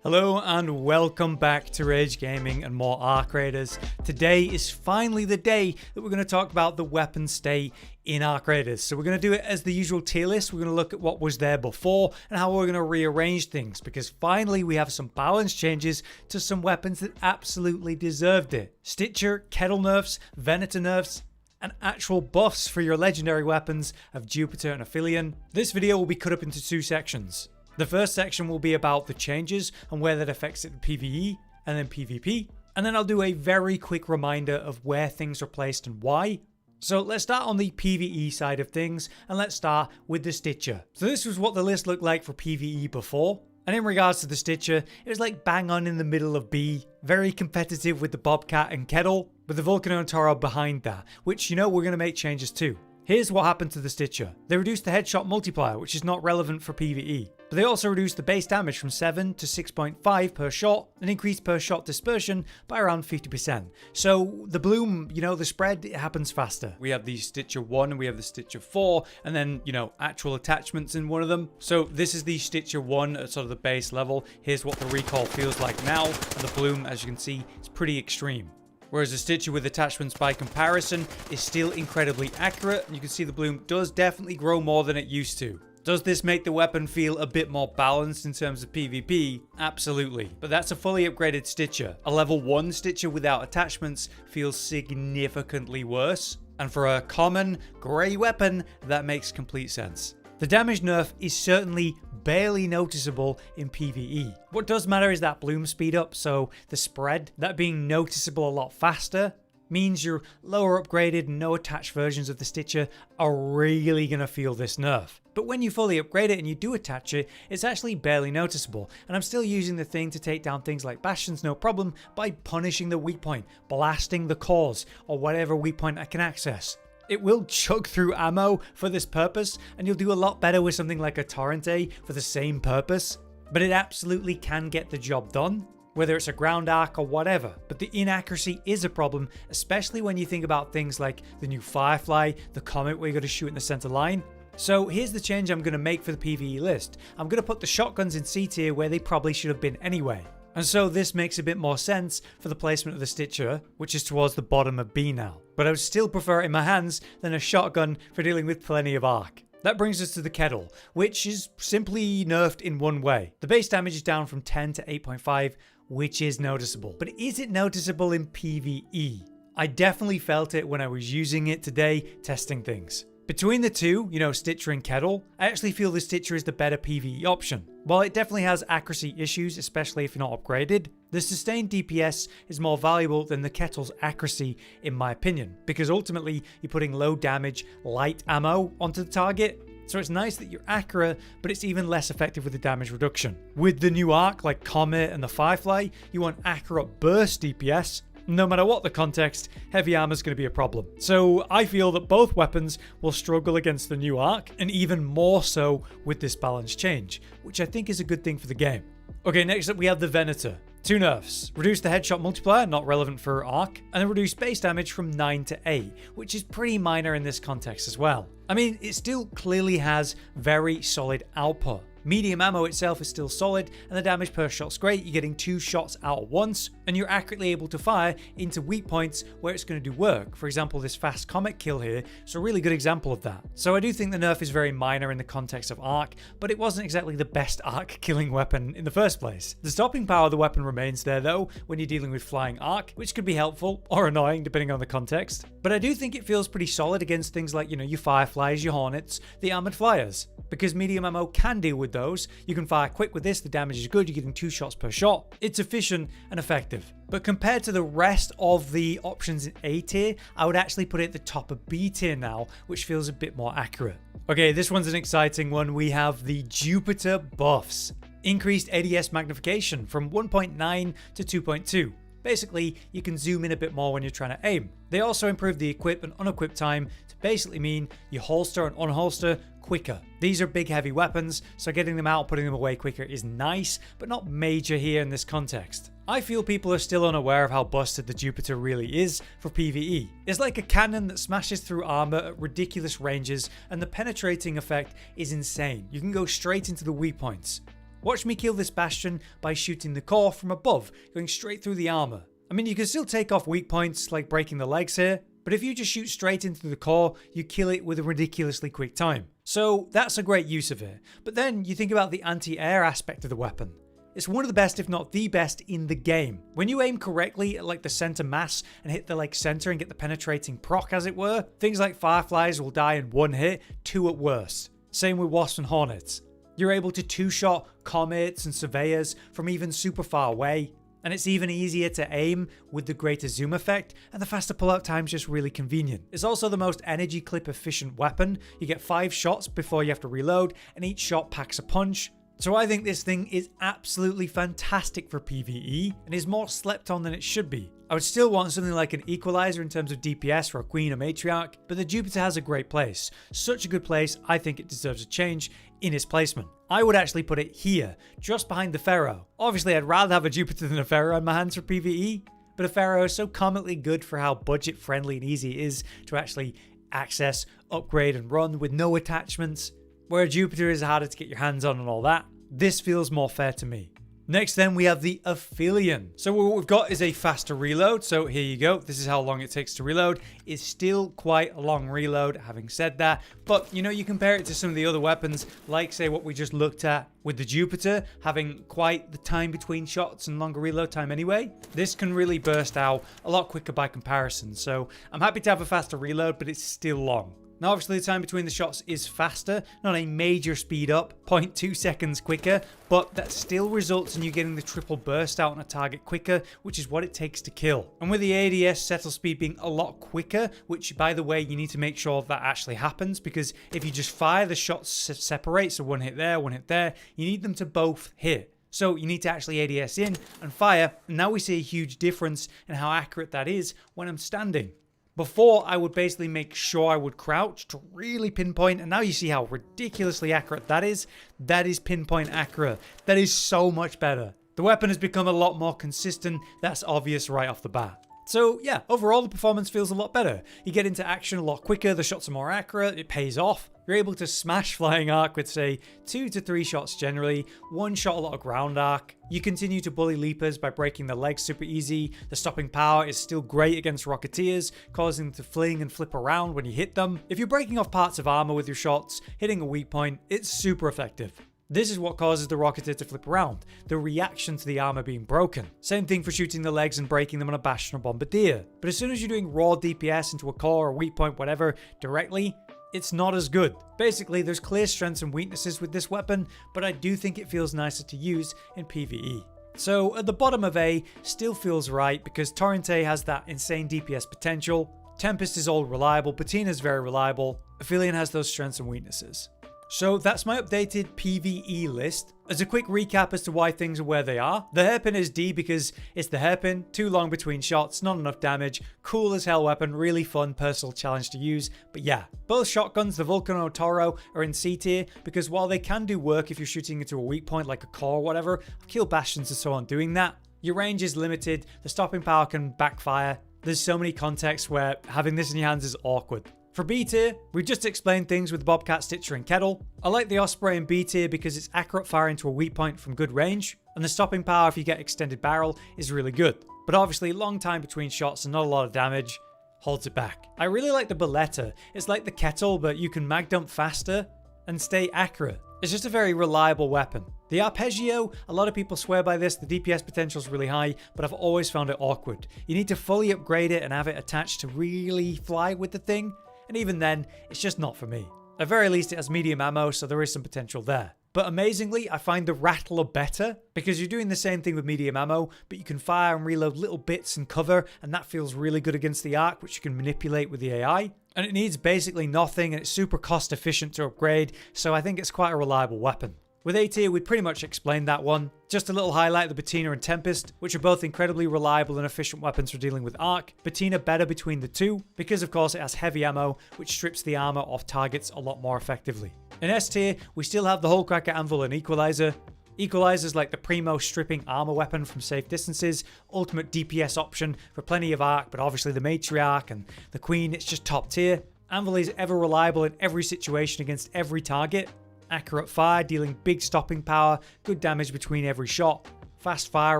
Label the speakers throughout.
Speaker 1: Hello and welcome back to Rage Gaming and more Arc Raiders. Today is finally the day that we're going to talk about the weapon state in Arc Raiders. So we're going to do it as the usual tier list. We're going to look at what was there before and how we're going to rearrange things, because finally we have some balance changes to some weapons that absolutely deserved it. Sticher, kettle nerfs, venator nerfs, and actual buffs for your legendary weapons of Jupiter and Aphelion. This video will be cut up into two sections. The first section will be about the changes and where that affects it in PvE and then PvP. And then I'll do a very quick reminder of where things are placed and why. So let's start on the PvE side of things, and let's start with the Sticher. So this was what the list looked like for PvE before. And in regards to the Sticher, it was like bang on in the middle of B. Very competitive with the bobcat and kettle, with the vulcano and toro behind that, which, you know, we're going to make changes to. Here's what happened to the Sticher. They reduced the headshot multiplier, which is not relevant for PvE. But they also reduced the base damage from 7 to 6.5 per shot and increased per shot dispersion by around 50%. So the bloom, you know, the spread, it happens faster. We have the Sticher 1 and we have the Sticher 4 and then, you know, actual attachments in one of them. So this is the Sticher 1 at sort of the base level. Here's what the recoil feels like now. And the bloom, as you can see, is pretty extreme. Whereas the Sticher with attachments by comparison is still incredibly accurate, and you can see the bloom does definitely grow more than it used to. Does this make the weapon feel a bit more balanced in terms of PvP? Absolutely. But that's a fully upgraded Sticher. A level 1 Sticher without attachments feels significantly worse. And for a common grey weapon, that makes complete sense. The damage nerf is certainly barely noticeable in PvE. What does matter is that bloom speed up, so the spread, that being noticeable a lot faster, means your lower upgraded, no attached versions of the Sticher are really going to feel this nerf. But when you fully upgrade it and you do attach it, it's actually barely noticeable. And I'm still using the thing to take down things like bastions no problem by punishing the weak point, blasting the cores, or whatever weak point I can access. It will chug through ammo for this purpose, and you'll do a lot better with something like a torrente for the same purpose. But it absolutely can get the job done, whether it's a ground arc or whatever. But the inaccuracy is a problem, especially when you think about things like the new Firefly, the comet where you got to shoot in the center line. So here's the change I'm going to make for the PvE list. I'm going to put the shotguns in C tier where they probably should have been anyway. And so this makes a bit more sense for the placement of the Sticher, which is towards the bottom of B now. But I would still prefer it in my hands than a shotgun for dealing with plenty of arc. That brings us to the kettle, which is simply nerfed in one way. The base damage is down from 10 to 8.5, which is noticeable. But is it noticeable in PvE? I definitely felt it when I was using it today, testing things. Between the two, you know, Sticher and kettle, I actually feel the Sticher is the better PvE option. While it definitely has accuracy issues, especially if you're not upgraded, the sustained DPS is more valuable than the kettle's accuracy in my opinion, because ultimately you're putting low damage, light ammo onto the target. So it's nice that you're accurate, but it's even less effective with the damage reduction. With the new arc like Comet and the Firefly, you want accurate burst DPS. No matter what the context, heavy armor is going to be a problem. So I feel that both weapons will struggle against the new arc, and even more so with this balance change, which I think is a good thing for the game. Okay, next up we have the Venator. Two nerfs. Reduce the headshot multiplier, not relevant for arc, and then reduce base damage from 9 to 8, which is pretty minor in this context as well. I mean, it still clearly has very solid output. Medium ammo itself is still solid, and the damage per shot's great. You're getting 2 shots out at once, and you're accurately able to fire into weak points where it's going to do work. For example, this fast comet kill here is a really good example of that. So I do think the nerf is very minor in the context of arc, but it wasn't exactly the best arc killing weapon in the first place. The stopping power of the weapon remains there though when you're dealing with flying arc, which could be helpful or annoying depending on the context. But I do think it feels pretty solid against things like, you know, your Fireflies, your Hornets, the armored flyers. Because medium ammo can deal with those. You can fire quick with this, the damage is good, you're getting 2 shots per shot. It's efficient and effective. But compared to the rest of the options in A tier, I would actually put it at the top of B tier now, which feels a bit more accurate. Okay, this one's an exciting one. We have the Jupiter buffs. Increased ADS magnification from 1.9 to 2.2. Basically, you can zoom in a bit more when you're trying to aim. They also improved the equip and unequip time to basically mean you holster and unholster quicker. These are big heavy weapons, so getting them out and putting them away quicker is nice, but not major here in this context. I feel people are still unaware of how busted the Jupiter really is for PvE. It's like a cannon that smashes through armor at ridiculous ranges, and the penetrating effect is insane. You can go straight into the weak points. Watch me kill this bastion by shooting the core from above, going straight through the armor. I mean, you can still take off weak points like breaking the legs here, but if you just shoot straight into the core, you kill it with a ridiculously quick time. So that's a great use of it. But then you think about the anti-air aspect of the weapon. It's one of the best, if not the best, in the game. When you aim correctly at like the center mass and hit the like center and get the penetrating proc as it were, things like fireflies will die in one hit, two at worst. Same with wasps and hornets. You're able to two-shot comets and surveyors from even super far away. And it's even easier to aim with the greater zoom effect, and the faster pullout time's just really convenient. It's also the most energy clip efficient weapon. You get 5 shots before you have to reload, and each shot packs a punch. So I think this thing is absolutely fantastic for PvE, and is more slept on than it should be. I would still want something like an equalizer in terms of DPS for a queen or matriarch, but the Jupiter has a great place. Such a good place, I think it deserves a change in its placement. I would actually put it here, just behind the ferro. Obviously I'd rather have a Jupiter than a ferro in my hands for PvE, but a ferro is so comically good for how budget friendly and easy it is to actually access, upgrade and run with no attachments. Where Jupiter is harder to get your hands on and all that, this feels more fair to me. Next then we have the aphelion. So what we've got is a faster reload. So here you go. This is how long it takes to reload. It's still quite a long reload, having said that. But you know, you compare it to some of the other weapons, like say what we just looked at with the Jupiter, having quite the time between shots and longer reload time anyway. This can really burst out a lot quicker by comparison. So I'm happy to have a faster reload, but it's still long. Now obviously the time between the shots is faster, not a major speed up, 0.2 seconds quicker, but that still results in you getting the triple burst out on a target quicker, which is what it takes to kill. And with the ADS settle speed being a lot quicker, which by the way you need to make sure that actually happens, because if you just fire the shots separate, so one hit there, you need them to both hit. So you need to actually ADS in and fire, and now we see a huge difference in how accurate that is when I'm standing. Before, I would basically make sure I would crouch to really pinpoint, and now you see how ridiculously accurate that is. That is pinpoint accurate. That is so much better. The weapon has become a lot more consistent. That's obvious right off the bat. So yeah, overall the performance feels a lot better. You get into action a lot quicker, the shots are more accurate, it pays off. You're able to smash flying arc with say 2 to 3 shots generally, 1 shot a lot of ground arc. You continue to bully leapers by breaking their legs super easy. The stopping power is still great against rocketeers, causing them to fling and flip around when you hit them. If you're breaking off parts of armor with your shots, hitting a weak point, it's super effective. This is what causes the rocketeer to flip around, the reaction to the armor being broken. Same thing for shooting the legs and breaking them on a bastion or bombardier. But as soon as you're doing raw DPS into a core or weak point, whatever, directly, it's not as good. Basically, there's clear strengths and weaknesses with this weapon, but I do think it feels nicer to use in PvE. So at the bottom of A, still feels right because torrente has that insane DPS potential, tempest is all reliable, bettina is very reliable, aphelion has those strengths and weaknesses. So that's my updated PvE list. As a quick recap as to why things are where they are, the hairpin is D because it's the hairpin, too long between shots, not enough damage, cool as hell weapon, really fun personal challenge to use. But yeah, both shotguns, the vulcano toro, are in C tier because while they can do work if you're shooting into a weak point like a core or whatever, I've killed bastions and so on doing that. Your range is limited, the stopping power can backfire. There's so many contexts where having this in your hands is awkward. For B tier, we've just explained things with bobcat, sticher and kettle. I like the osprey in B tier because it's accurate firing to a weak point from good range, and the stopping power if you get extended barrel is really good. But obviously long time between shots and not a lot of damage holds it back. I really like the burletta. It's like the kettle, but you can mag dump faster and stay accurate. It's just a very reliable weapon. The arpeggio, a lot of people swear by this, the DPS potential is really high, but I've always found it awkward. You need to fully upgrade it and have it attached to really fly with the thing. And even then, it's just not for me. At very least, it has medium ammo, so there is some potential there. But amazingly, I find the rattler better because you're doing the same thing with medium ammo, but you can fire and reload little bits and cover, and that feels really good against the arc, which you can manipulate with the AI. And it needs basically nothing, and it's super cost efficient to upgrade, so I think it's quite a reliable weapon. With A tier, we pretty much explained that one. Just a little highlight, the bettina and tempest, which are both incredibly reliable and efficient weapons for dealing with arc. Bettina better between the two, because of course it has heavy ammo, which strips the armor off targets a lot more effectively. In S tier, we still have the hullcracker, anvil and equalizer. Equalizer's like the primo stripping armor weapon from safe distances, ultimate DPS option for plenty of arc, but obviously the matriarch and the queen, it's just top tier. Anvil is ever reliable in every situation against every target. Accurate fire, dealing big stopping power, good damage between every shot. Fast fire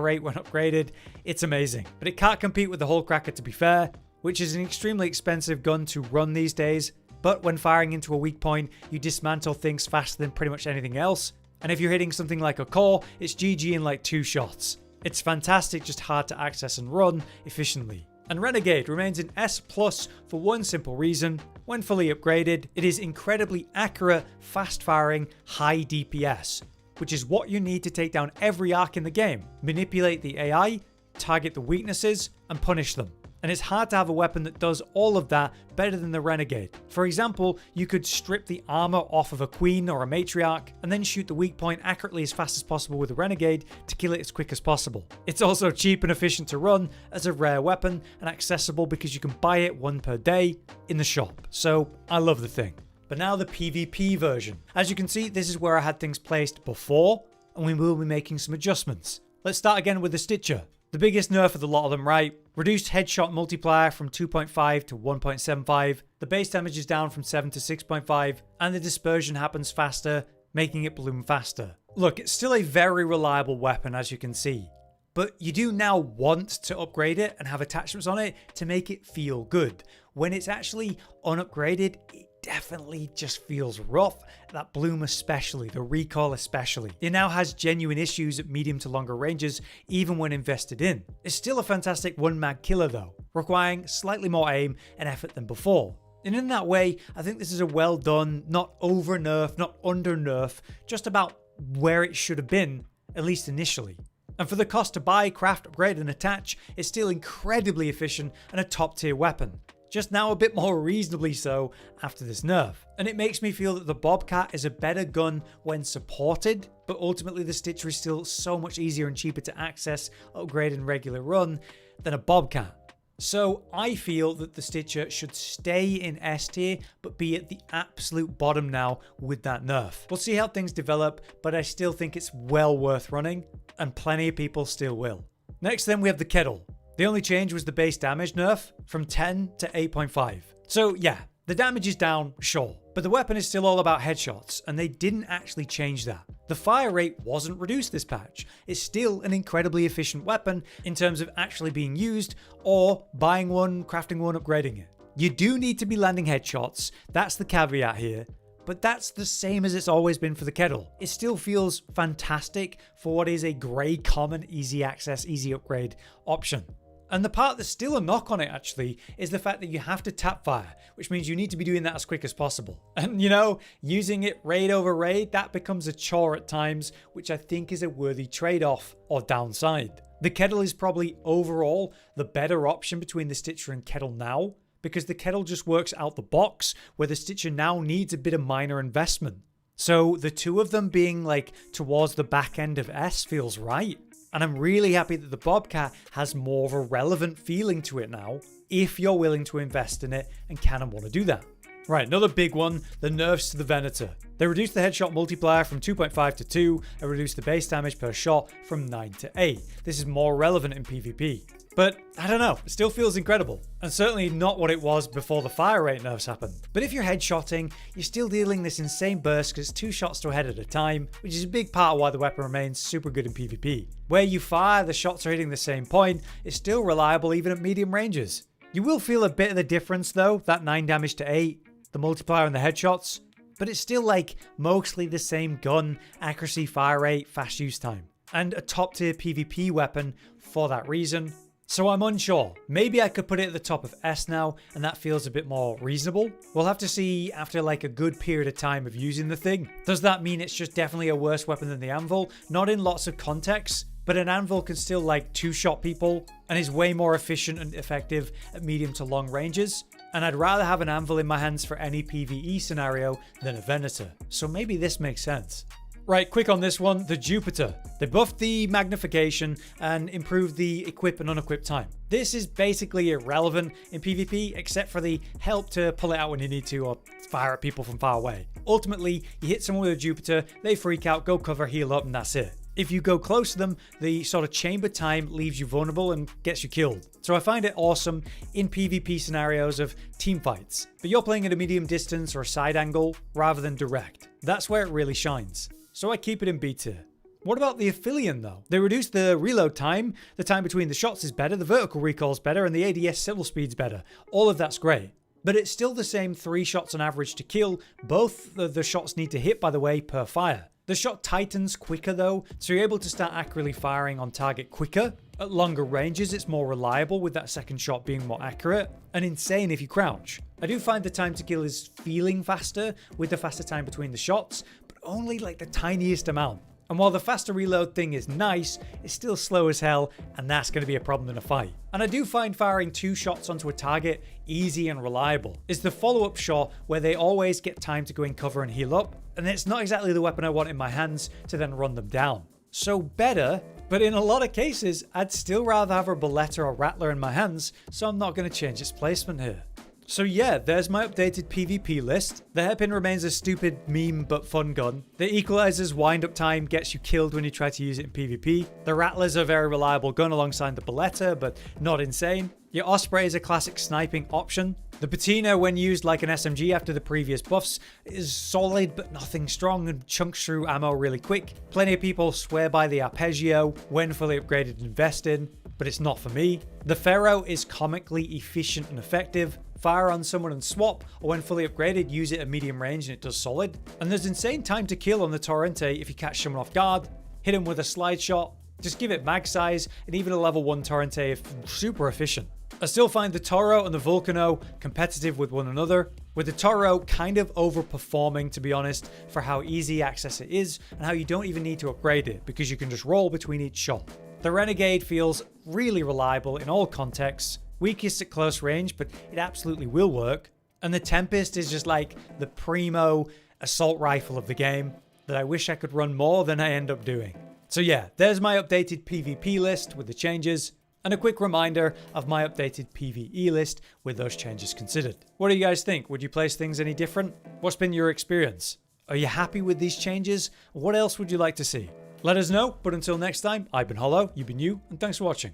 Speaker 1: rate when upgraded. It's amazing. But it can't compete with the hullcracker, to be fair, which is an extremely expensive gun to run these days. But when firing into a weak point, you dismantle things faster than pretty much anything else. And if you're hitting something like a core, it's GG in like 2 shots. It's fantastic, just hard to access and run efficiently. And Renegade remains an S+ for one simple reason: when fully upgraded, it is incredibly accurate, fast firing, high DPS, which is what you need to take down every arc in the game, manipulate the AI, target the weaknesses, and punish them. And it's hard to have a weapon that does all of that better than the Renegade. For example, you could strip the armor off of a queen or a matriarch and then shoot the weak point accurately as fast as possible with a Renegade to kill it as quick as possible. It's also cheap and efficient to run as a rare weapon and accessible because you can buy it 1 per day in the shop. So I love the thing. But now the PvP version. As you can see, this is where I had things placed before, and we will be making some adjustments. Let's start again with the Sticher. The biggest nerf of the lot of them, right? Reduced headshot multiplier from 2.5 to 1.75. The base damage is down from 7 to 6.5, and the dispersion happens faster, making it bloom faster. Look, it's still a very reliable weapon, as you can see, but you do now want to upgrade it and have attachments on it to make it feel good. When it's actually unupgraded, it definitely just feels rough. That bloom especially, the recoil especially. It now has genuine issues at medium to longer ranges, even when invested in. It's still a fantastic one-mag killer though, requiring slightly more aim and effort than before. And in that way, I think this is a well done, not over nerf, not under nerf, just about where it should have been, at least initially. And for the cost to buy, craft, upgrade and attach, it's still incredibly efficient and a top tier weapon. Just now a bit more reasonably so after this nerf. And it makes me feel that the bobcat is a better gun when supported, but ultimately the Sticher is still so much easier and cheaper to access, upgrade and regular run than a bobcat. So I feel that the Sticher should stay in S tier, but be at the absolute bottom now with that nerf. We'll see how things develop, but I still think it's well worth running, and plenty of people still will. Next then we have the kettle. The only change was the base damage nerf from 10 to 8.5. So yeah, the damage is down, sure, but the weapon is still all about headshots, and they didn't actually change that. The fire rate wasn't reduced this patch. It's still an incredibly efficient weapon in terms of actually being used, or buying one, crafting one, upgrading it. You do need to be landing headshots, that's the caveat here, but that's the same as it's always been for the kettle. It still feels fantastic for what is a grey common, easy access, easy upgrade option. And the part that's still a knock on it actually is the fact that you have to tap fire, which means you need to be doing that as quick as possible. And you know, using it raid over raid, that becomes a chore at times, which I think is a worthy trade-off or downside. The kettle is probably overall the better option between the Sticher and kettle now, because the kettle just works out the box, where the Sticher now needs a bit of minor investment. So the two of them being like towards the back end of S feels right. And I'm really happy that the bobcat has more of a relevant feeling to it now, if you're willing to invest in it and can and want to do that. Right, another big one, the nerfs to the venator. They reduced the headshot multiplier from 2.5 to 2 and reduced the base damage per shot from 9 to 8. This is more relevant in PvP. But I don't know, it still feels incredible. And certainly not what it was before the fire rate nerfs happened. But if you're headshotting, you're still dealing this insane burst because it's 2 shots to a head at a time, which is a big part of why the weapon remains super good in PvP. Where you fire, the shots are hitting the same point, it's still reliable even at medium ranges. You will feel a bit of the difference though, that 9 damage to 8, the multiplier and the headshots, but it's still like mostly the same gun, accuracy, fire rate, fast use time. And a top tier PvP weapon for that reason. So I'm unsure. Maybe I could put it at the top of S now, and that feels a bit more reasonable. We'll have to see after like a good period of time of using the thing. Does that mean it's just definitely a worse weapon than the anvil? Not in lots of contexts, but an anvil can still like 2-shot people and is way more efficient and effective at medium to long ranges. And I'd rather have an anvil in my hands for any PvE scenario than a venator. So maybe this makes sense. Right, quick on this one, the Jupiter. They buffed the magnification and improved the equip and unequip time. This is basically irrelevant in PvP except for the help to pull it out when you need to or fire at people from far away. Ultimately, you hit someone with a Jupiter, they freak out, go cover, heal up, and that's it. If you go close to them, the sort of chamber time leaves you vulnerable and gets you killed. So I find it awesome in PvP scenarios of team fights, but you're playing at a medium distance or a side angle rather than direct. That's where it really shines. So I keep it in B tier. What about the aphelion though? They reduce the reload time, the time between the shots is better, the vertical recoil is better, and the ADS civil speed's better. All of that's great. But it's still the same 3 shots on average to kill. Both of the shots need to hit, by the way, per fire. The shot tightens quicker though, so you're able to start accurately firing on target quicker. At longer ranges, it's more reliable with that second shot being more accurate, and insane if you crouch. I do find the time to kill is feeling faster with the faster time between the shots, but only like the tiniest amount. And while the faster reload thing is nice, it's still slow as hell, and that's going to be a problem in a fight. And I do find firing 2 shots onto a target easy and reliable. It's the follow-up shot where they always get time to go in cover and heal up, and it's not exactly the weapon I want in my hands to then run them down. So better, but in a lot of cases, I'd still rather have a burletta or rattler in my hands, so I'm not going to change its placement here. So yeah, there's my updated PvP list. The hairpin remains a stupid meme but fun gun. The equalizer's wind-up time gets you killed when you try to use it in PvP. The rattler's a very reliable gun alongside the burletta, but not insane. Your osprey is a classic sniping option. The bettina, when used like an SMG after the previous buffs, is solid but nothing strong and chunks through ammo really quick. Plenty of people swear by the arpeggio when fully upgraded and invested, but it's not for me. The ferro is comically efficient and effective. Fire on someone and swap, or when fully upgraded, use it at medium range and it does solid. And there's insane time to kill on the torrente if you catch someone off guard, hit him with a slide shot, just give it mag size, and even a level 1 torrente if super efficient. I still find the toro and the vulcano competitive with one another, with the toro kind of overperforming, to be honest, for how easy access it is and how you don't even need to upgrade it because you can just roll between each shot. The renegade feels really reliable in all contexts, weakest at close range, but it absolutely will work. And the tempest is just like the primo assault rifle of the game that I wish I could run more than I end up doing. So yeah, there's my updated PvP list with the changes, and a quick reminder of my updated PvE list with those changes considered. What do you guys think? Would you place things any different? What's been your experience? Are you happy with these changes? What else would you like to see? Let us know, but until next time, I've been Hollow, you've been you, and thanks for watching.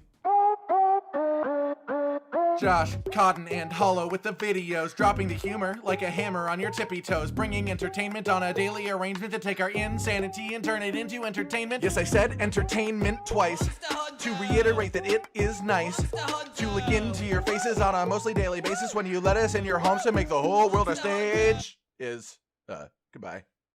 Speaker 2: Josh, Cotton, and Hollow with the videos, dropping the humor like a hammer on your tippy toes, bringing entertainment on a daily arrangement to take our insanity and turn it into entertainment. Yes, I said entertainment twice, to reiterate that it is nice to look into your faces on a mostly daily basis when you let us in your homes to make the whole world a stage. Goodbye.